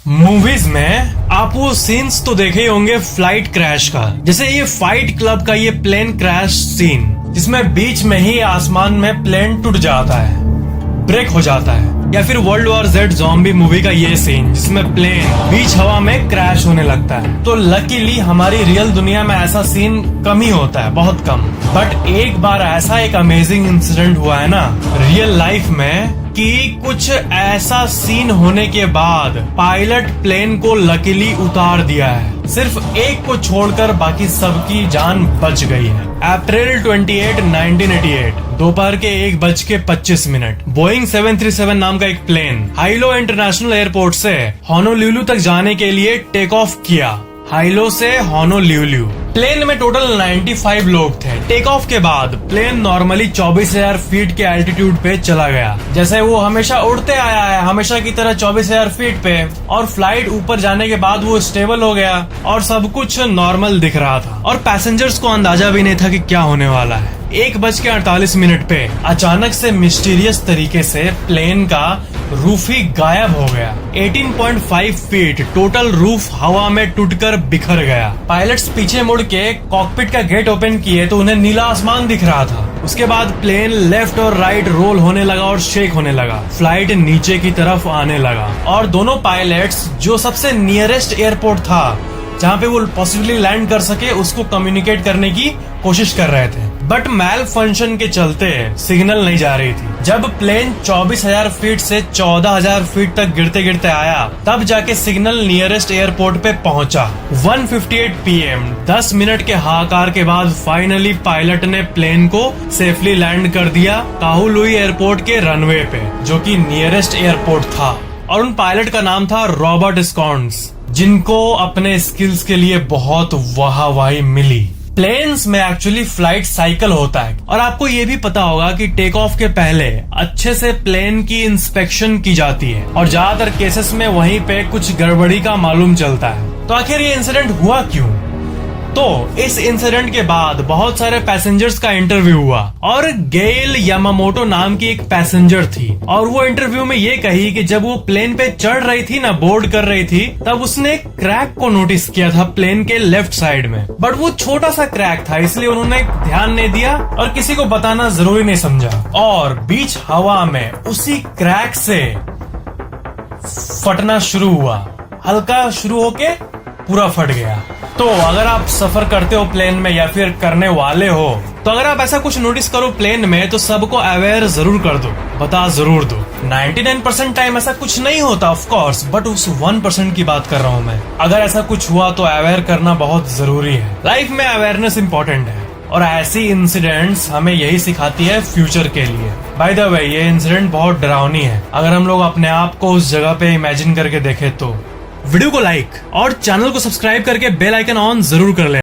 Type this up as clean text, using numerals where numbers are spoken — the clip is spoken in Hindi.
मूवीज में आप वो सीन्स तो देखे ही होंगे फ्लाइट क्रैश का, जैसे ये फाइट क्लब का ये प्लेन क्रैश सीन, जिसमें बीच में ही आसमान में प्लेन टूट जाता है, ब्रेक हो जाता है। या फिर world war Z zombie movie का ये सीन जिसमें प्लेन बीच हवा में क्रैश होने लगता है। तो लकीली हमारी रियल दुनिया में ऐसा सीन कम ही होता है, बहुत कम। बट एक बार ऐसा एक अमेजिंग इंसिडेंट हुआ है ना रियल लाइफ में कि कुछ ऐसा सीन होने के बाद पायलट प्लेन को लकीली उतार दिया है। सिर्फ एक को छोड़कर बाकी सबकी जान बच गई है। अप्रैल 28, 1988 दोपहर के 1:25 बोइंग 737 नाम का एक प्लेन हाइलो इंटरनेशनल एयरपोर्ट से होनोलुलु तक जाने के लिए टेक ऑफ किया। हाइलो से होनोलुलु। प्लेन में टोटल 95 लोग थे। टेक ऑफ के बाद प्लेन नॉर्मली 24,000 फीट के एल्टीट्यूड पे चला गया, जैसे वो हमेशा उड़ते आया है, हमेशा की तरह 24,000 फीट पे। और फ्लाइट ऊपर जाने के बाद वो स्टेबल हो गया और सब कुछ नॉर्मल दिख रहा था और पैसेंजर्स को अंदाजा भी नहीं था कि क्या होने वाला है। 1:48 पे अचानक से मिस्टीरियस तरीके से प्लेन का रूफ ही गायब हो गया। 18.5 फीट टोटल रूफ हवा में टूटकर बिखर गया। पायलट्स पीछे मुड़ के कॉकपिट का गेट ओपन किए तो उन्हें नीला आसमान दिख रहा था। उसके बाद प्लेन लेफ्ट और राइट रोल होने लगा और शेक होने लगा। फ्लाइट नीचे की तरफ आने लगा और दोनों पायलट्स जो सबसे नियरेस्ट एयरपोर्ट था जहाँ पे वो पॉसिबली लैंड कर सके उसको कम्युनिकेट करने की कोशिश कर रहे थे। बट मैल फंक्शन के चलते सिग्नल नहीं जा रही थी। जब प्लेन 24,000 फीट से 14,000 फीट तक गिरते गिरते आया तब जाके सिग्नल नियरेस्ट एयरपोर्ट पे पहुंचा। 1:58 PM 10 मिनट के हाहाकार के बाद फाइनली पायलट ने प्लेन को सेफली लैंड कर दिया काहुलुई एयरपोर्ट के रनवे पे, जो कि नियरेस्ट एयरपोर्ट था। और उन पायलट का नाम था रॉबर्ट स्कॉन्स, जिनको अपने स्किल्स के लिए बहुत वाहवाही मिली। प्लेन्स में एक्चुअली फ्लाइट साइकिल होता है और आपको ये भी पता होगा कि टेक ऑफ के पहले अच्छे से प्लेन की इंस्पेक्शन की जाती है और ज्यादातर केसेस में वहीं पे कुछ गड़बड़ी का मालूम चलता है। तो आखिर ये इंसिडेंट हुआ क्यों? तो इस इंसिडेंट के बाद बहुत सारे पैसेंजर्स का इंटरव्यू हुआ और गेल यामामोटो नाम की एक पैसेंजर थी और वो इंटरव्यू में ये कही कि जब वो प्लेन पे चढ़ रही थी ना, बोर्ड कर रही थी, तब उसने एक क्रैक को नोटिस किया था प्लेन के लेफ्ट साइड में। बट वो छोटा सा क्रैक था, इसलिए उन्होंने ध्यान नहीं दिया और किसी को बताना जरूरी नहीं समझा और बीच हवा में उसी क्रैक से फटना शुरू हुआ। हल्का शुरू होके पूरा फट गया। तो अगर आप सफर करते हो प्लेन में या फिर करने वाले हो, तो अगर आप ऐसा कुछ नोटिस करो प्लेन में तो सबको अवेयर जरूर कर दो, बता जरूर दो। 99% टाइम ऐसा कुछ नहीं होता ऑफ कोर्स, बट उस 1% की बात कर रहा हूँ मैं। अगर ऐसा कुछ हुआ तो अवेयर करना बहुत जरूरी है। लाइफ में अवेयरनेस इंपॉर्टेंट है और ऐसी इंसिडेंट्स हमें यही सिखाती है फ्यूचर के लिए। बाय द वे ये इंसिडेंट बहुत डरावनी है। अगर हम लोग अपने आप को उस जगह पे इमेजिन करके देखें तो वीडियो को लाइक और चैनल को सब्सक्राइब करके बेल आइकन ऑन जरूर कर लें।